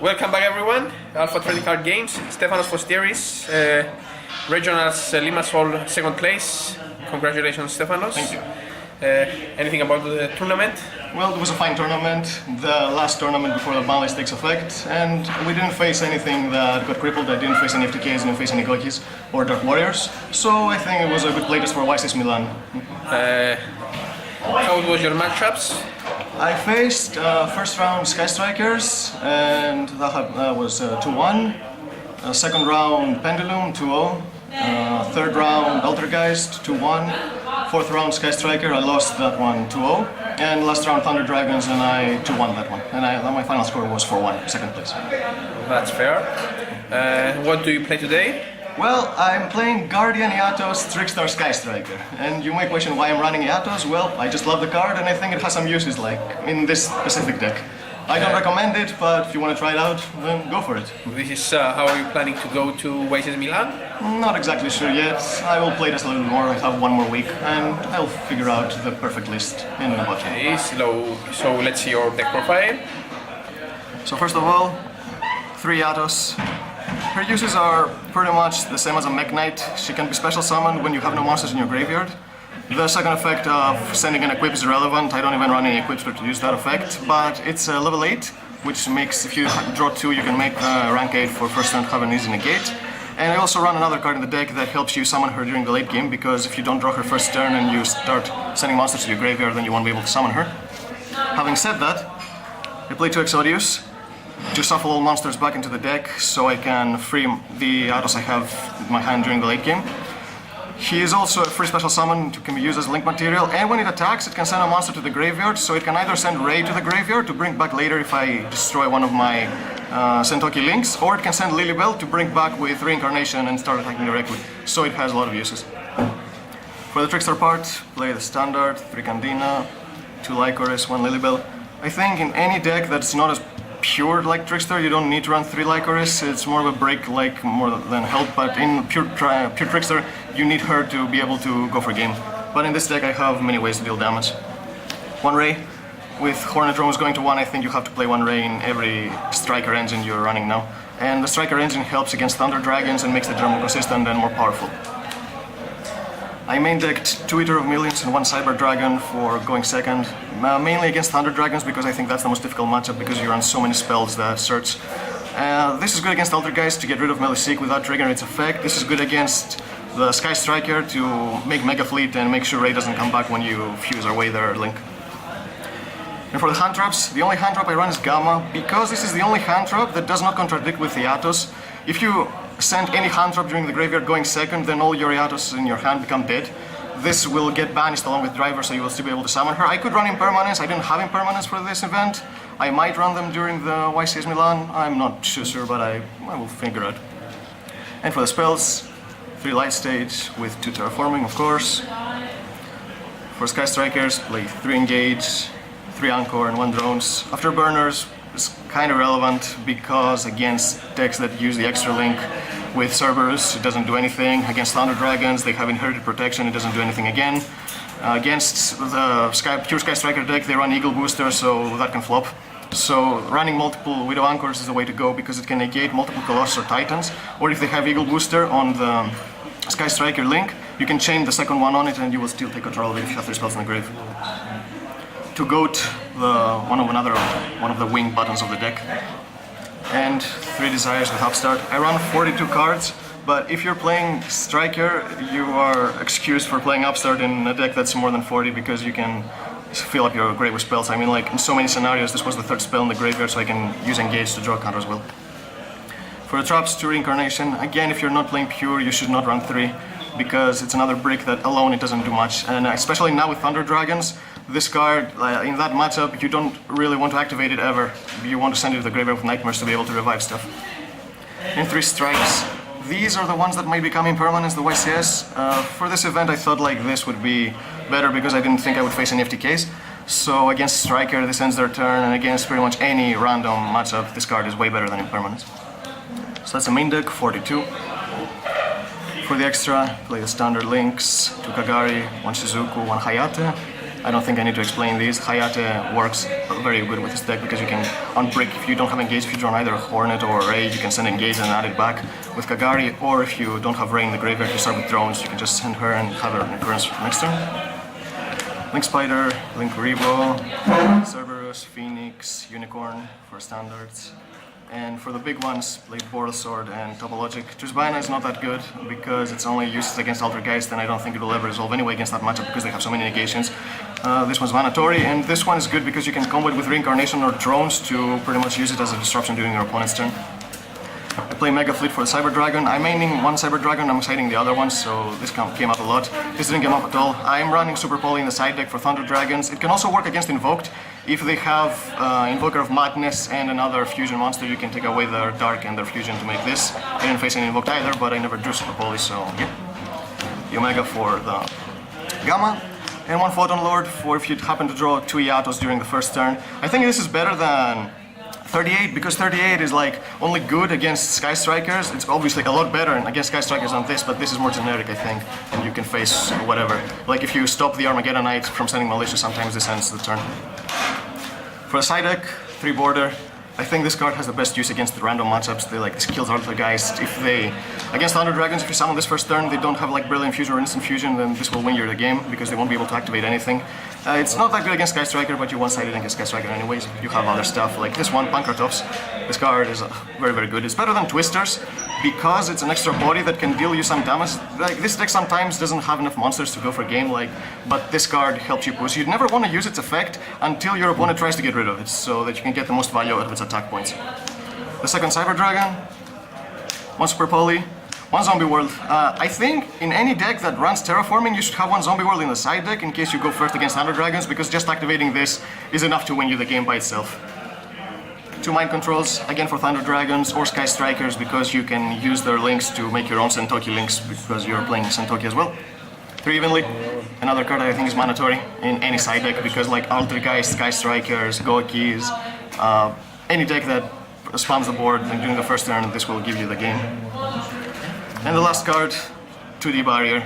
Welcome back everyone, Alpha Trading Card Games, Stefanos Fostieris, Regionals Limassol second place. Congratulations Stefanos. Thank you. Anything about the tournament? Well, it was a fine tournament, the last tournament before the ban list takes effect, and we didn't face anything that got crippled. I didn't face any FTKs, didn't face any Gokis or Dark Warriors, so I think it was a good playtest for ATCG Milan. How was your matchups? I faced first round Sky Strikers, and that was 2-1. Second round Pendulum, 2-0. Third round Altergeist, 2-1. Fourth round Sky Striker, I lost that one 2-0. And last round Thunder Dragons, and I 2-1 that one. And my final score was 4-1, second place. That's fair. What do you play today? Well, I'm playing Guardian Eatos Trickstar Sky Striker. And you might question why I'm running Eatos. Well, I just love the card and I think it has some uses, like in this specific deck. I don't recommend it, but if you want to try it out, then go for it. This is how are you planning to go to WCQ Milan? Not exactly sure yet. I will play this a little more. I have one more week and I'll figure out the perfect list in about a Okay, so let's see your deck profile. So first of all, 3 Eatos. Her uses are pretty much the same as a Mech Knight. She can be special summoned when you have no monsters in your graveyard. The second effect of sending an equip is irrelevant. I don't even run any equips to use that effect, but it's a level 8, which makes, if you draw 2, you can make rank 8 for first turn, have an easy negate. And I also run another card in the deck that helps you summon her during the late game, because if you don't draw her first turn and you start sending monsters to your graveyard, then you won't be able to summon her. Having said that, I play 2 Exodius to shuffle all monsters back into the deck so I can free the Eatos I have in my hand during the late game. He is also a free special summon to can be used as link material, and when it attacks it can send a monster to the graveyard, so it can either send Ray to the graveyard to bring back later if I destroy one of my Sentoki links, or it can send Lilybell to bring back with Reincarnation and start attacking directly, so it has a lot of uses. For the Trickstar part, play the standard, 3 Candina, 2 Lycoris, 1 Lilybell. I think in any deck that's not as pure like Trickstar, you don't need to run 3 Lycoris. It's more of a break like more than help, but in pure Trickstar you need her to be able to go for game. But in this deck I have many ways to deal damage. 1 Ray. With Hornet Drones going to 1, I think you have to play 1 Ray in every Striker engine you're running now. And the Striker engine helps against Thunder Dragons and makes the draw more consistent and more powerful. I main decked 2 Eater of Millions and 1 Cyber Dragon for going second, mainly against Thunder Dragons because I think that's the most difficult matchup because you run so many spells that search. This is good against Altergeist to get rid of Melee Seek without triggering its effect. This is good against the Sky Striker to make Mega Fleet and make sure Ray doesn't come back when you fuse our way there, Link. And for the hand traps, the only hand trap I run is Gamma, because this is the only hand trap that does not contradict with the Eatos. If you send any hand trap during the graveyard going second, then all your Eatos in your hand become dead. This will get banished along with Driver, so you will still be able to summon her. I could run Impermanence, I didn't have Impermanence for this event. I might run them during the WCQ Milan, I'm not sure, but I will figure out. And for the spells, 3 Light Stage with 2 Terraforming, of course. For Sky Strikers, play 3 Engage, 3 Anchor and 1 Drones. Afterburners is kind of relevant because against decks that use the extra link with Cerberus, it doesn't do anything. Against Thunder Dragons, they have Inherited Protection, it doesn't do anything again. Against the pure Sky Striker deck, they run Eagle Booster, so that can flop. So running multiple Widow Anchors is the way to go because it can negate multiple Colossus or Titans. Or if they have Eagle Booster on the Sky Striker link, you can chain the second one on it and you will still take control of it if you have 3 spells in the grave. To goat one of the wing buttons of the deck. And 3 Desires with Upstart. I run 42 cards, but if you're playing Striker, you are excused for playing Upstart in a deck that's more than 40 because you can fill up your grave with spells. I mean, like in so many scenarios, this was the 3rd spell in the graveyard, so I can use Engage to draw a counter as well. For the traps, 2 Reincarnation. Again, if you're not playing pure, you should not run 3 because it's another brick that alone it doesn't do much. And especially now with Thunder Dragons, this card, in that matchup, you don't really want to activate it ever. You want to send it to the graveyard with Nightmares to be able to revive stuff. And 3 Strikes. These are the ones that might become Impermanence, the YCS. For this event I thought like this would be better because I didn't think I would face any FTKs. So against Striker this ends their turn, and against pretty much any random matchup this card is way better than Impermanence. So that's the main deck, 42. For the extra, play the standard links, 2 Kagari, 1 Shizuku, 1 Hayate. I don't think I need to explain these. Hayate works very good with this deck because you can unbrick if you don't have engage feature on either Hornet or Rage, you can send engage and add it back with Kagari, or if you don't have Ray in the graveyard, you start with drones, you can just send her and have her recurrence next turn. Link Spider, Link Rebo, Cerberus, Phoenix, Unicorn for standards. And for the big ones, like Boral Sword and Topologic. Trisbana is not that good because it's only used against Altergeist, and I don't think it will ever resolve anyway against that matchup because they have so many negations. This one's mandatory, and this one is good because you can combo it with Reincarnation or Drones to pretty much use it as a disruption during your opponent's turn. I play Mega Fleet for the Cyber Dragon. I'm maining one Cyber Dragon, I'm exciting the other one, so this came up a lot. This didn't come up at all. I'm running Super Poly in the side deck for Thunder Dragons. It can also work against Invoked. If they have Invoker of Madness and another fusion monster, you can take away their Dark and their fusion to make this. I didn't face any Invoked either, but I never drew Super Poly, so yeah. The Omega for the Gamma. And one Photon Lord for if you happen to draw 2 Eatos during the first turn. I think this is better than 38 because 38 is like only good against Sky Strikers. It's obviously a lot better against Sky Strikers than this, but this is more generic, I think, and you can face whatever. Like if you stop the Armageddonite from sending Militia, sometimes this ends the turn. For the side deck, 3 border. I think this card has the best use against the random matchups. They like this kills Altergeist. If they against Thunder Dragons, if you summon this first turn, they don't have like Brilliant Fusion or Instant Fusion, then this will win you the game because they won't be able to activate anything. It's not that good against Sky Striker, but you one-sided against Sky Striker anyways. You have other stuff like this one, Pankratovs. This card is very, very good. It's better than Twisters because it's an extra body that can deal you some damage. Like this deck sometimes doesn't have enough monsters to go for game, but this card helps you push. You'd never want to use its effect until your opponent tries to get rid of it, so that you can get the most value out of its attack points. The second Cyber Dragon, one Super Poly, one Zombie World. I think in any deck that runs Terraforming, you should have one Zombie World in the side deck in case you go first against Thunder Dragons, because just activating this is enough to win you the game by itself. 2 Mind Controls, again for Thunder Dragons or Sky Strikers, because you can use their links to make your own Sentoki links because you're playing Sentoki as well. 3 Evenly, another card that I think is mandatory in any side deck, because like Altergeist, Sky Strikers, Gokis, any deck that spams the board during the first turn, this will give you the game. And the last card, 2D Barrier.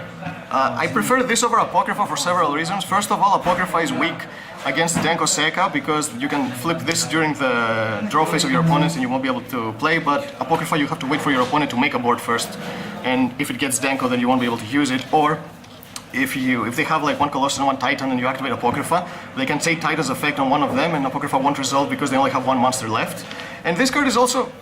I prefer this over Apocrypha for several reasons. First of all, Apocrypha is weak against Denko Seka because you can flip this during the draw phase of your opponents and you won't be able to play, but Apocrypha you have to wait for your opponent to make a board first, and if it gets Denko then you won't be able to use it. Or if they have like one Colossus and one Titan and you activate Apocrypha, they can take Titan's effect on one of them and Apocrypha won't resolve because they only have one monster left. And this card is also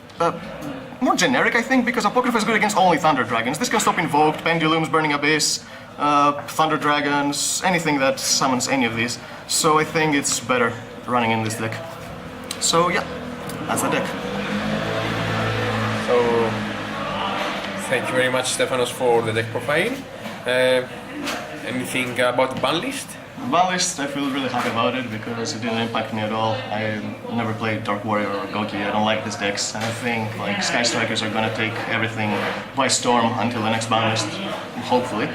more generic, I think, because Apocrypha is good against only Thunder Dragons. This can stop Invoked, Pendulums, Burning Abyss, Thunder Dragons, anything that summons any of these. So I think it's better running in this deck. So yeah, that's the deck. So thank you very much, Stefanos, for the deck profile. Anything about the ban list? Ban list, I feel really happy about it because it didn't impact me at all. I never played Dark Warrior or Goki, I don't like these decks. And I think like Sky Strikers are gonna take everything by storm until the next ban list, hopefully.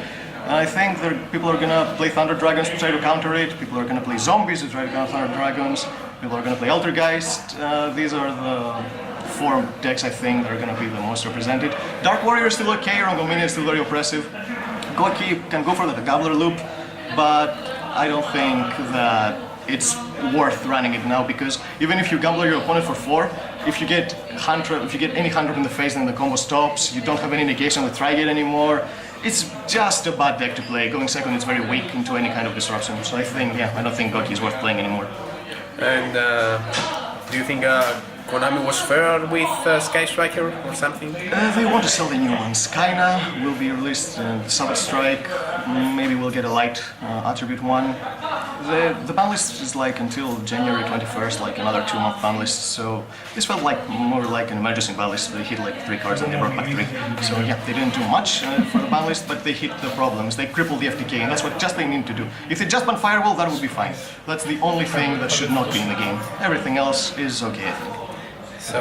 And I think people are gonna play Thunder Dragons to try to counter it, people are gonna play Zombies to try to counter Thunder Dragons, people are gonna play Altergeist. These are the 4 decks I think that are gonna be the most represented. Dark Warrior is still okay, Rongomania is still very oppressive. Goki can go for the Gobbler loop, but I don't think that it's worth running it now, because even if you gambler your opponent for 4, if you get any 100 in the face and the combo stops, you don't have any negation with Trigate anymore. It's just a bad deck to play. Going second is very weak into any kind of disruption. So I think, yeah, I don't think Goki is worth playing anymore. And do you think Konami was fair with Sky Striker or something? They want to sell the new ones. Kaina will be released in Sabbath Strike. Maybe we'll get a light attribute one. The ban list is like until January 21st, like another 2-month ban list. So this felt like more like an emergency ban list. They hit like 3 cards and they brought back 3. So yeah, they didn't do much for the ban list, but they hit the problems. They crippled the FTK, and that's what just they need to do. If they just ban Firewall, that would be fine. That's the only thing that should not be in the game. Everything else is okay, I think. So,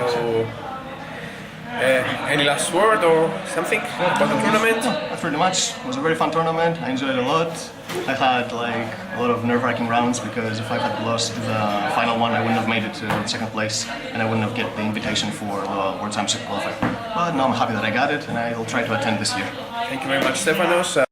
any last word or something about the tournament? That's pretty much. It was a very fun tournament. I enjoyed it a lot. I had like a lot of nerve-wracking rounds because if I had lost the final one, I wouldn't have made it to second place, and I wouldn't have get the invitation for the World Championship qualifier. But now I'm happy that I got it, and I will try to attend this year. Thank you very much, Stefanos.